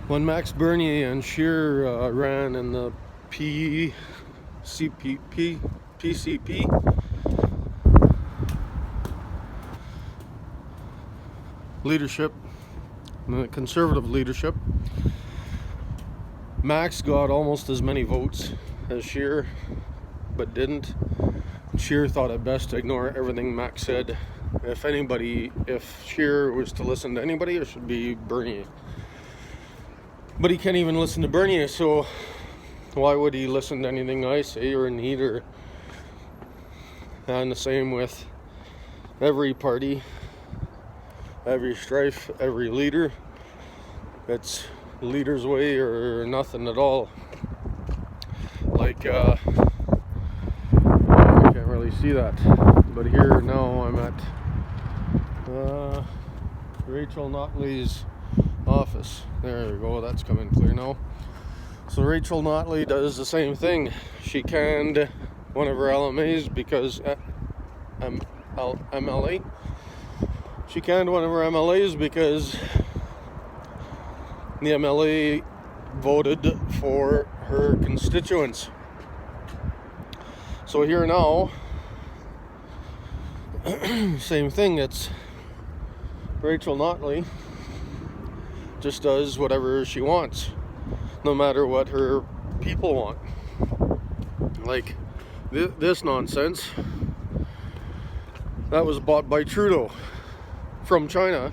When Max Bernier and Scheer ran in the PCP leadership, the conservative leadership, Max got almost as many votes as Scheer, but didn't. Scheer thought it best to ignore everything Max said. If Scheer was to listen to anybody, it should be Bernier. But he can't even listen to Bernier, so why would he listen to anything I say or need? And the same with every party, every strife, every leader. It's leader's way or nothing at all. Like, I can't really see that, but here now I'm at Rachel Notley's office. There we go, that's coming clear now. So Rachel Notley does the same thing. She canned one of her LMAs because MLA. She canned one of her MLAs because the MLA voted for her constituents. So here now, same thing. It's Rachel Notley just does whatever she wants, no matter what her people want. Like this nonsense that was bought by Trudeau from China,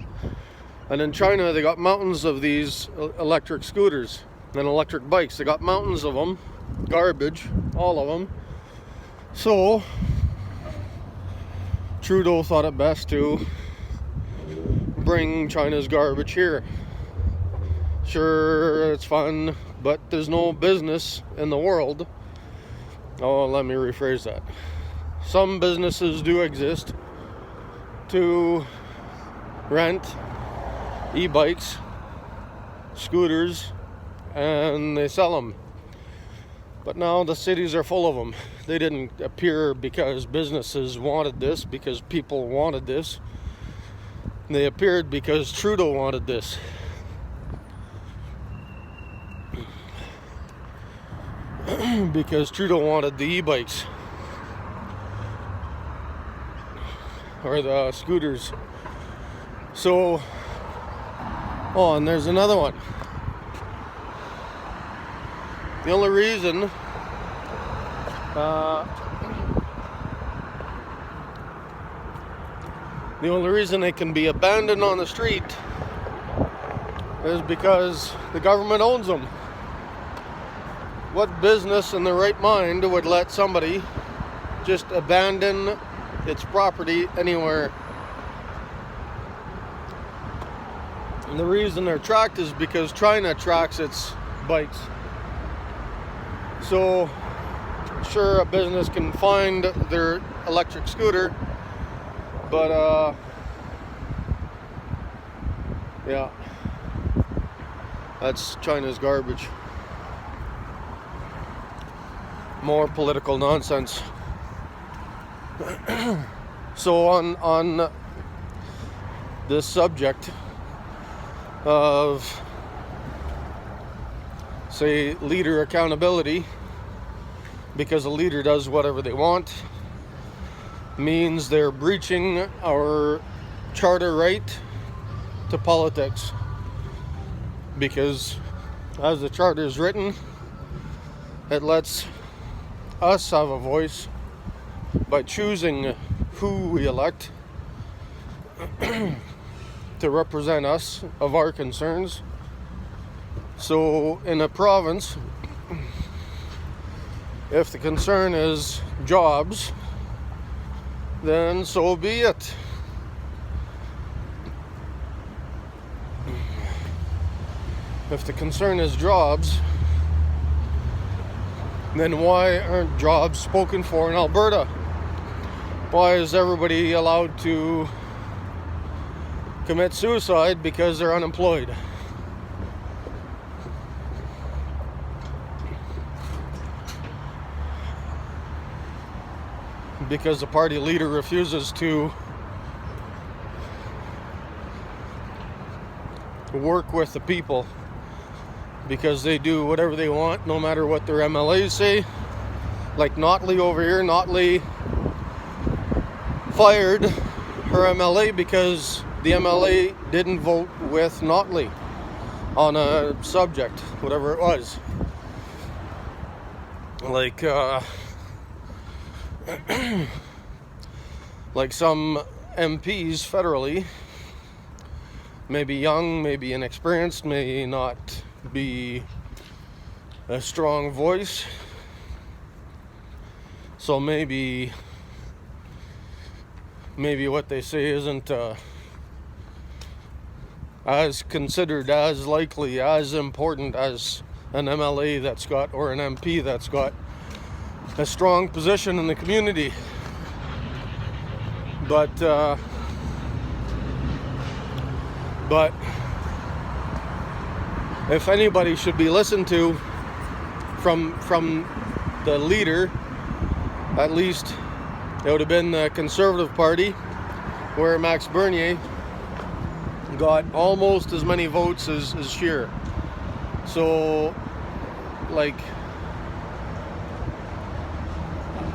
and in China they got mountains of these electric scooters and electric bikes. They got mountains of them, garbage, all of them. So Trudeau thought it best to bring China's garbage here. Sure, it's fun, but there's no business in the world. Oh, let me rephrase that. Some businesses do exist to rent e-bikes, scooters, and they sell them. But now the cities are full of them. They didn't appear because businesses wanted this, because people wanted this. They appeared because Trudeau wanted this. Because Trudeau wanted the e-bikes or the scooters. So, oh, and there's another one. The only reason they can be abandoned on the street is because the government owns them. What business in their right mind would let somebody just abandon its property anywhere? And the reason they're tracked is because China tracks its bikes. So, sure, a business can find their electric scooter, but yeah, that's China's garbage. More political nonsense. So on this subject of, say, leader accountability, because a leader does whatever they want, means they're breaching our charter right to politics. Because as the charter is written, it lets us have a voice by choosing who we elect to represent us of our concerns. So in a province, if the concern is jobs, then so be it. If the concern is jobs, then why aren't jobs spoken for in Alberta? Why is everybody allowed to commit suicide because they're unemployed? Because the party leader refuses to work with the people because they do whatever they want, no matter what their MLAs say. Like Notley over here, Notley fired her MLA because the MLA didn't vote with Notley on a subject, whatever it was. Like, like some MPs federally, maybe young, maybe inexperienced, may not be a strong voice. So maybe what they say isn't as considered, as likely, as important as an MLA that's got, or an MP that's got a strong position in the community. But if anybody should be listened to from the leader, at least it would have been the Conservative Party, where Max Bernier got almost as many votes as Scheer. So, like,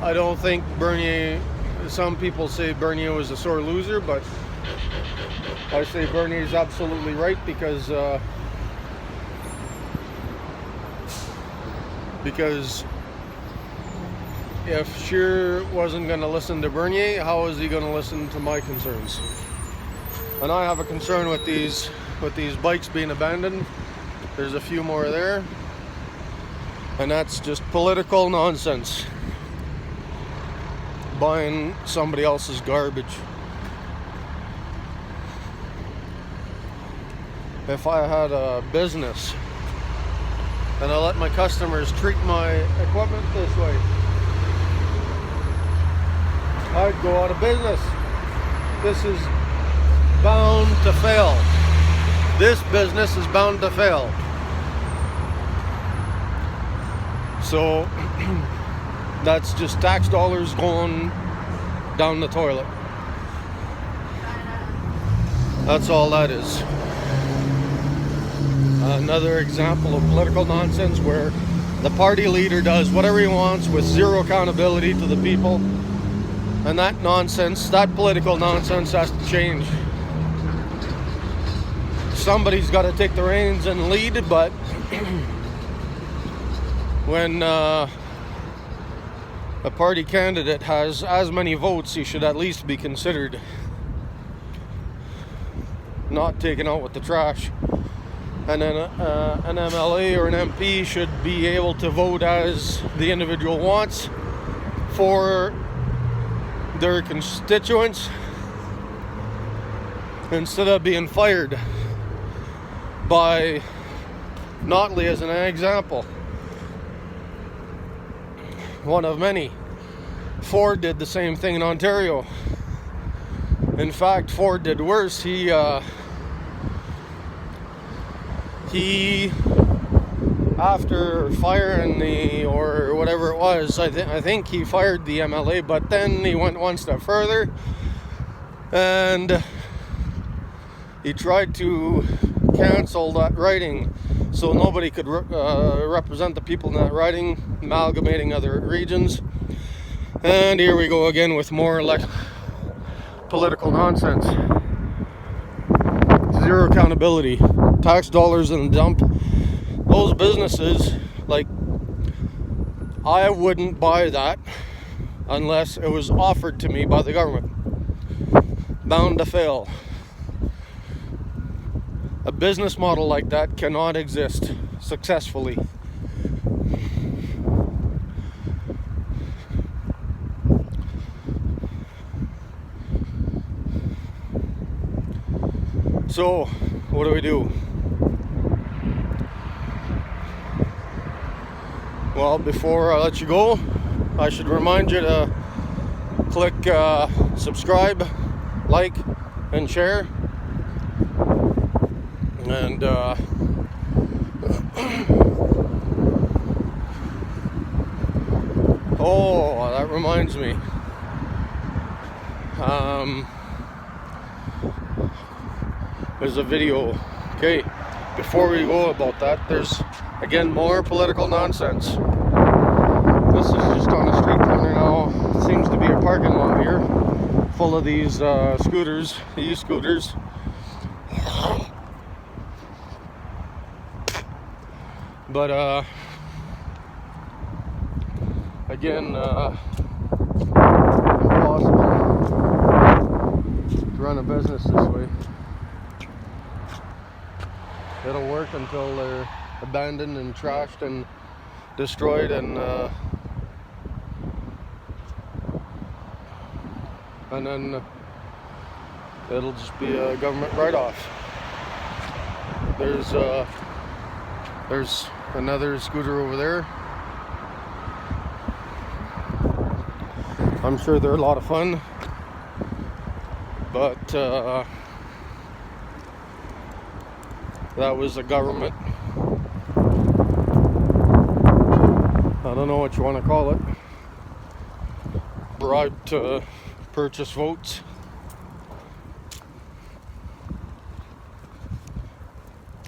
I don't think Bernier, some people say Bernier was a sore loser, but I say Bernier is absolutely right, because if Scheer wasn't going to listen to Bernier, how is he going to listen to my concerns? And I have a concern with these bikes being abandoned. There's a few more there, and that's just political nonsense. Buying somebody else's garbage. If I had a business and I let my customers treat my equipment this way, I'd go out of business. This is bound to fail. This business is bound to fail. So that's just tax dollars going down the toilet. That's all that is. Another example of political nonsense, where the party leader does whatever he wants with zero accountability to the people. And that nonsense, that political nonsense, has to change. Somebody's got to take the reins and lead, but when a party candidate has as many votes, he should at least be considered, not taken out with the trash. And then an MLA or an MP should be able to vote as the individual wants for their constituents, instead of being fired by Notley, as an example. One of many. Ford did the same thing in Ontario. In fact, Ford did worse. He after firing or whatever it was, I think he fired the MLA, but then he went one step further and he tried to cancel that riding so nobody could represent the people in that riding, amalgamating other regions. And here we go again with more political nonsense. Zero accountability. Tax dollars in the dump. Those businesses, like, I wouldn't buy that unless it was offered to me by the government. Bound to fail. A business model like that cannot exist successfully. So, what do we do? Well, before I let you go, I should remind you to click subscribe, like, and share. And oh, that reminds me. There's a video. Okay. before we go about that, there's again more political nonsense. This is just on the street corner now. It seems to be a parking lot here, full of these scooters, e-scooters. But again, impossible to run a business this way. It'll work until they're abandoned and trashed and destroyed, and then it'll just be a government write-off. There's another scooter over there. I'm sure they're a lot of fun, but that was a government, I don't know what you want to call it, bribe to purchase votes.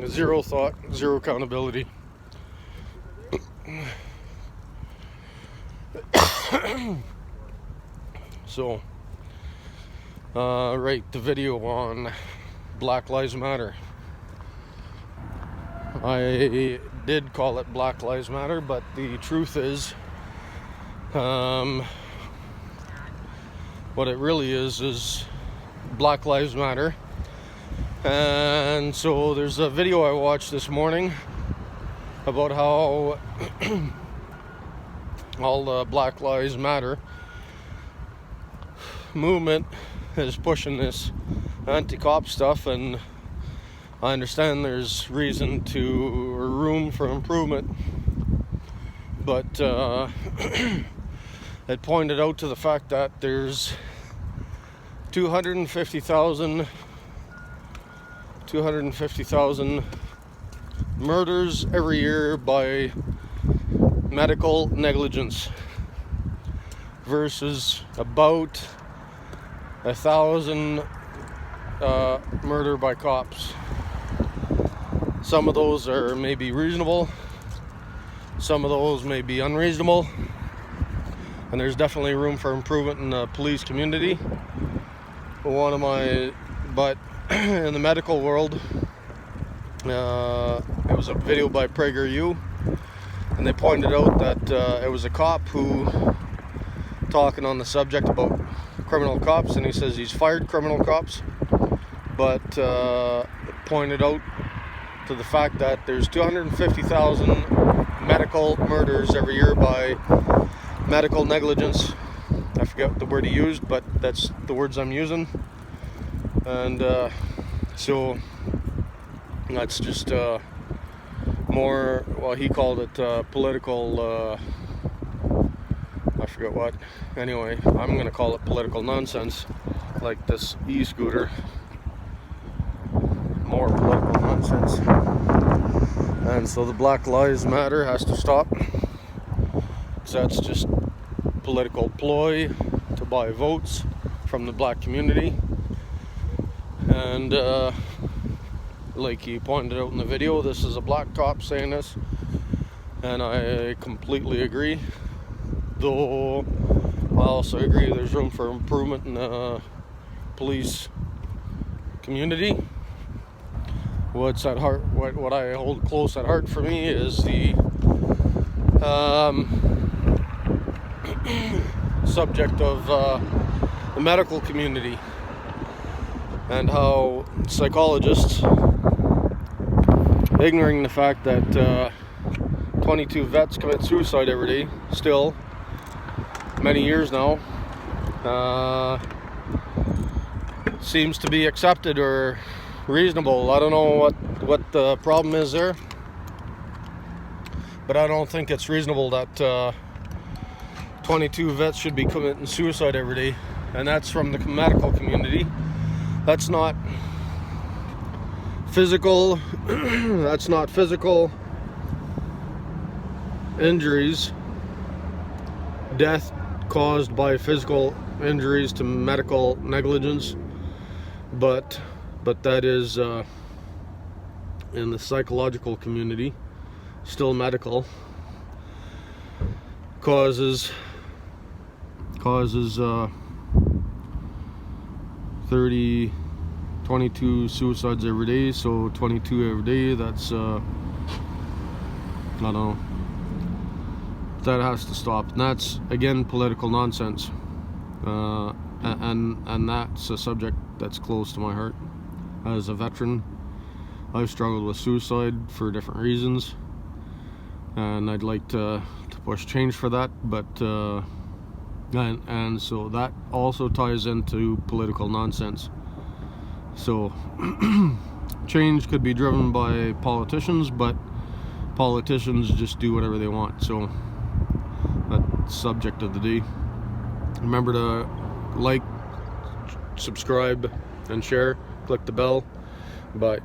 Zero thought, zero accountability. So, rate the video on Black Lives Matter. I did call it Black Lives Matter, but the truth is, what it really is Black Lives Matter. And so there's a video I watched this morning about how all the Black Lives Matter movement is pushing this anti-cop stuff, and I understand there's room for improvement, but it pointed out to the fact that there's 250,000 murders every year by medical negligence versus about 1,000 murder by cops. Some of those are maybe reasonable, some of those may be unreasonable, and there's definitely room for improvement in the police community. But in the medical world, it was a video by PragerU, and they pointed out that it was a cop who talking on the subject about criminal cops, and he says he's fired criminal cops, but pointed out to the fact that there's 250,000 medical murders every year by medical negligence. I forget the word he used, but that's the words I'm using. And so that's just more, well, he called it political, I forget what. Anyway, I'm going to call it political nonsense, like this e-scooter. More political nonsense. And so the Black Lives Matter has to stop, because that's just political ploy to buy votes from the black community. And like he pointed out in the video, this is a black cop saying this, and I completely agree, though I also agree there's room for improvement in the police community. What's at heart, what I hold close at heart for me is the subject of the medical community, and how psychologists, ignoring the fact that 22 vets commit suicide every day, still, many years now, seems to be accepted or reasonable. I don't know what the problem is there, but I don't think it's reasonable that 22 vets should be committing suicide every day, and that's from the medical community. That's not physical that's not physical injuries, death caused by physical injuries to medical negligence, but that is in the psychological community, still medical, causes 22 suicides every day. So 22 every day, that's I don't know, that has to stop. And that's again political nonsense, and that's a subject that's close to my heart. As a veteran, I've struggled with suicide for different reasons, and I'd like to push change for that, but and so that also ties into political nonsense. So change could be driven by politicians, but politicians just do whatever they want. So that's subject of the day. Remember to like, subscribe, and share. Click the bell. Bye.